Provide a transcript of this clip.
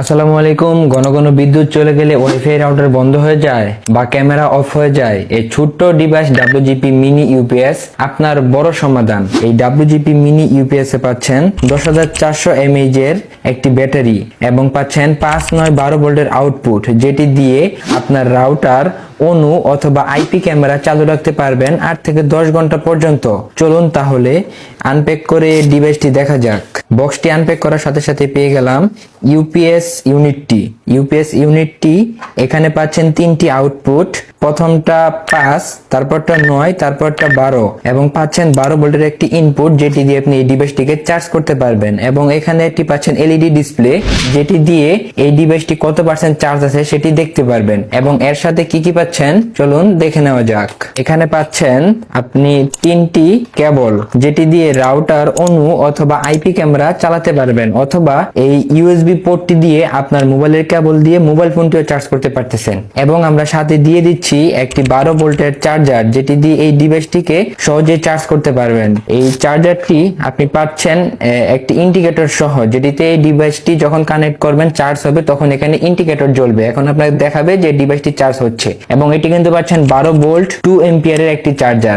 আসসালামু আলাইকুম। ঘন ঘন বিদ্যুৎ চলে গেলে ওয়াইফাই রাউটার বন্ধ হয়ে যায় বা ক্যামেরা অফ হয়ে যায়, এই ছোট্ট ডিভাইস WGP মিনি ইউপিএস আপনার বড় সমাধান। এই WGP মিনি ইউপিএস এ পাচ্ছেন 10,400 mAh এর একটি ব্যাটারি এবং পাচ্ছেন 5, 9, 12 ভোল্টের আউটপুট, যেটি দিয়ে আপনার রাউটার অনু অথবা আইপি ক্যামেরা চালু রাখতে পারবেন 8 থেকে 10 ঘন্টা পর্যন্ত। চলুন তাহলে আনপ্যাক করে ডিভাইসটি দেখা যাক। বক্সটি আনপ্যাক করার সাথে সাথে পেয়ে গেলাম ইউপিএস ইউনিটটি। এখানে পাচ্ছেন 3টি আউটপুট, প্রথমটা 5, তারপরটা 9, তারপরটা 12 এবং পাচ্ছেন 12 ভোল্টের একটি ইনপুট, যেটি দিয়ে আপনি এই ডিভাইসটিকে চার্জ করতে পারবেন। এবং এখানে একটি পাচ্ছেন এলইডি ডিসপ্লে, যেটি দিয়ে এই ডিভাইসটি কত পার্সেন্ট চার্জ আছে সেটি দেখতে পারবেন। এবং এর সাথে কি কি পাচ্ছেন চলুন দেখে নেওয়া যাক। এখানে পাচ্ছেন আপনি 3টি কেবল, যেটি দিয়ে রাউটার অনু অথবা আইপি ক্যামেরা চালাতে পারবেন, অথবা এই ইউএসবি পোর্টটি দিয়ে আপনার মোবাইলের কেবল দিয়ে মোবাইল ফোনটিও চার্জ করতে পারতেছেন। এবং আমরা সাথে দিয়ে দিচ্ছি একটি 12 ভোল্টের চার্জার, যেটি দিয়ে এই ডিভাইসটিকে সহজে চার্জ করতে পারবেন। এই চার্জারটি আপনি পাচ্ছেন একটি ইন্ডিকেটর সহ, যেটিতে এই ডিভাইসটি যখন কানেক্ট করবেন চার্জ হবে, তখন এখানে ইন্ডিকেটর জ্বলবে। এখন আপনাকে দেখাবে যে ডিভাইসটি চার্জ হচ্ছে। এবং এটি কিন্তু পাচ্ছেন 12 ভোল্ট 2 এম্পিয়ারের একটি চার্জার।